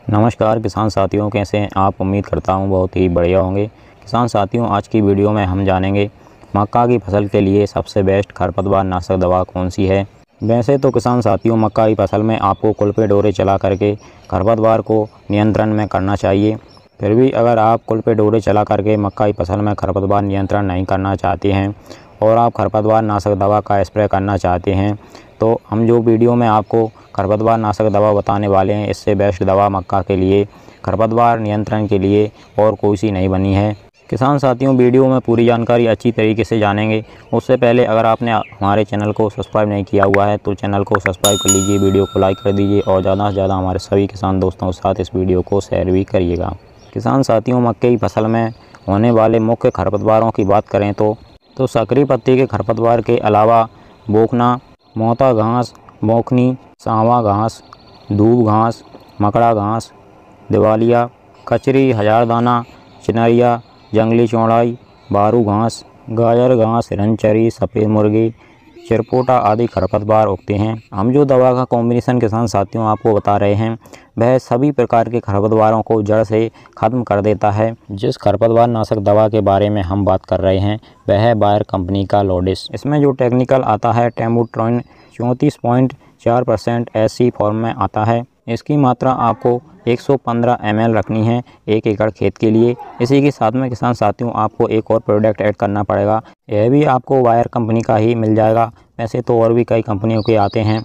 नमस्कार किसान साथियों, कैसे हैं आप। उम्मीद करता हूं बहुत ही बढ़िया होंगे। किसान साथियों, आज की वीडियो में हम जानेंगे मक्का की फसल के लिए सबसे बेस्ट खरपतवार नाशक दवा कौन सी है। वैसे तो किसान साथियों, मक्का की फसल में आपको कुल डोरे चला करके खरपतवार को नियंत्रण में करना चाहिए। फिर भी अगर आप कुल डोरे चला करके मक्का की फसल में खरपतवार नियंत्रण नहीं करना चाहते हैं और आप खरपतवार नाशक दवा का स्प्रे करना चाहते हैं, तो हम जो वीडियो में आपको खरपतवार नाशक दवा बताने वाले हैं, इससे बेस्ट दवा मक्का के लिए खरपतवार नियंत्रण के लिए और कोई सी नहीं बनी है। किसान साथियों, वीडियो में पूरी जानकारी अच्छी तरीके से जानेंगे। उससे पहले अगर आपने हमारे चैनल को सब्सक्राइब नहीं किया हुआ है तो चैनल को सब्सक्राइब कर लीजिए, वीडियो को लाइक कर दीजिए और ज़्यादा से ज़्यादा हमारे सभी किसान दोस्तों के साथ इस वीडियो को शेयर भी करिएगा। किसान साथियों, मक्के की फसल में होने वाले मुख्य खरपतवारों की बात करें तो सकरी पत्ती के खरपतवार के अलावा बोकना, मोता घास, मोखनी, सांवा घास, दूब घास, मकड़ा घास, दिवालिया, कचरी, हजारदाना, चिनरिया, जंगली चौड़ाई, बारू घास, गाजर घास, हिरनचरी, सफ़ेद मुर्गी, चिरपोटा आदि खरपतवार उगते हैं। हम जो दवा का कॉम्बिनेशन किसान साथियों आपको बता रहे हैं, वह सभी प्रकार के खरपतवारों को जड़ से ख़त्म कर देता है। जिस खरपतवार नाशक दवा के बारे में हम बात कर रहे हैं वह है बायर कंपनी का लोडिस। इसमें जो टेक्निकल आता है टेम्बुट्रोइन 34.4% एससी फॉर्म में आता है। इसकी मात्रा आपको 115 ml रखनी है 1 एकड़ खेत के लिए। इसी के साथ में किसान साथियों आपको एक और प्रोडक्ट ऐड करना पड़ेगा, यह भी आपको बायर कंपनी का ही मिल जाएगा। वैसे तो और भी कई कंपनियों के आते हैं,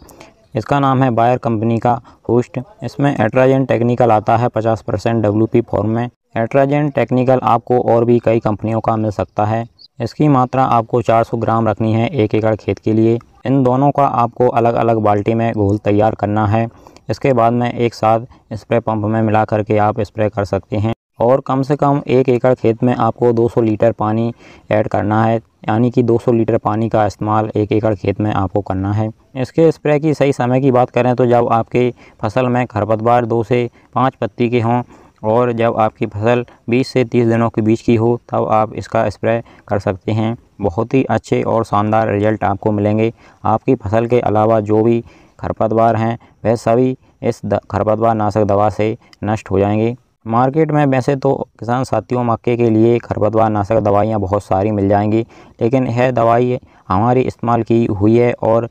इसका नाम है बायर कंपनी का होस्ट। इसमें एट्राजेन टेक्निकल आता है 50% WP फॉर्म में। एट्राजेन टेक्निकल आपको और भी कई कंपनियों का मिल सकता है। इसकी मात्रा आपको 400 ग्राम रखनी है 1 एकड़ खेत के लिए। इन दोनों का आपको अलग अलग बाल्टी में घोल तैयार करना है। इसके बाद में एक साथ स्प्रे पंप में मिला करके आप स्प्रे कर सकते हैं और कम से कम 1 एकड़ खेत में आपको 200 लीटर पानी ऐड करना है, यानी कि 200 लीटर पानी का इस्तेमाल 1 एकड़ खेत में आपको करना है। इसके स्प्रे की सही समय की बात करें तो जब आपकी फसल में खरपतवार 2 से 5 पत्ती के हों और जब आपकी फसल 20 से 30 दिनों के बीच की हो, तब आप इसका स्प्रे कर सकते हैं। बहुत ही अच्छे और शानदार रिजल्ट आपको मिलेंगे। आपकी फसल के अलावा जो भी खरपतवार हैं वह सभी इस खरपतवार नाशक दवा से नष्ट हो जाएंगे। मार्केट में वैसे तो किसान साथियों मक्के के लिए खरपतवार नाशक दवाइयाँ बहुत सारी मिल जाएंगी, लेकिन यह दवाई हमारी इस्तेमाल की हुई है और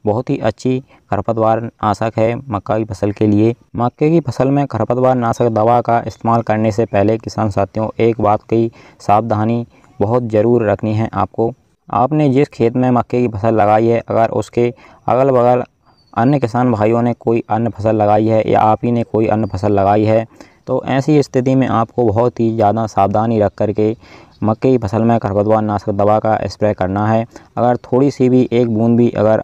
बहुत ही अच्छी खरपतवार नाशक है मक्का की फसल के लिए। मक्के की फसल में खरपतवार नाशक दवा का इस्तेमाल करने से पहले किसान साथियों एक बात की सावधानी बहुत ज़रूर रखनी है आपको। आपने जिस खेत में मक्के की फसल लगाई है, अगर उसके अगल बगल अन्य किसान भाइयों ने कोई अन्य फसल लगाई है या आप ही ने कोई अन्य फसल लगाई है, तो ऐसी स्थिति में आपको बहुत ही ज़्यादा सावधानी रख करके मक्के की फसल में खरपतवार नाशक दवा का स्प्रे करना है। अगर थोड़ी सी भी एक बूंद भी अगर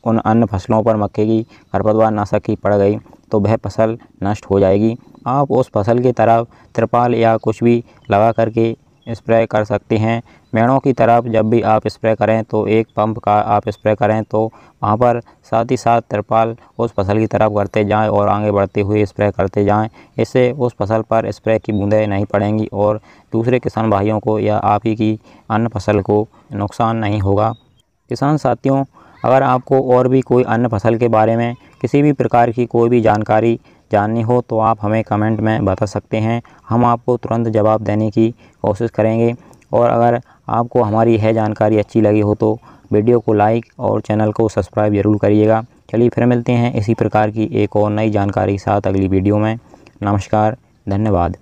उन अन्य फसलों पर मक्के की खरपतवार नाशक की पड़ गई तो वह फसल नष्ट हो जाएगी। आप उस फसल की तरफ तिरपाल या कुछ भी लगा करके स्प्रे कर सकते हैं। मेड़ों की तरफ जब भी आप स्प्रे करें तो एक पंप का आप स्प्रे करें तो वहाँ पर साथ ही साथ तिरपाल उस फसल की तरफ करते जाएं और आगे बढ़ते हुए स्प्रे करते जाएं। इससे उस फसल पर स्प्रे की बूंदें नहीं पड़ेंगी और दूसरे किसान भाइयों को या आप ही की अन्य फसल को नुकसान नहीं होगा। किसान साथियों, अगर आपको और भी कोई अन्य फसल के बारे में किसी भी प्रकार की कोई भी जानकारी जाननी हो तो आप हमें कमेंट में बता सकते हैं, हम आपको तुरंत जवाब देने की कोशिश करेंगे। और अगर आपको हमारी यह जानकारी अच्छी लगी हो तो वीडियो को लाइक और चैनल को सब्सक्राइब ज़रूर करिएगा। चलिए फिर मिलते हैं इसी प्रकार की एक और नई जानकारी के साथ अगली वीडियो में। नमस्कार, धन्यवाद।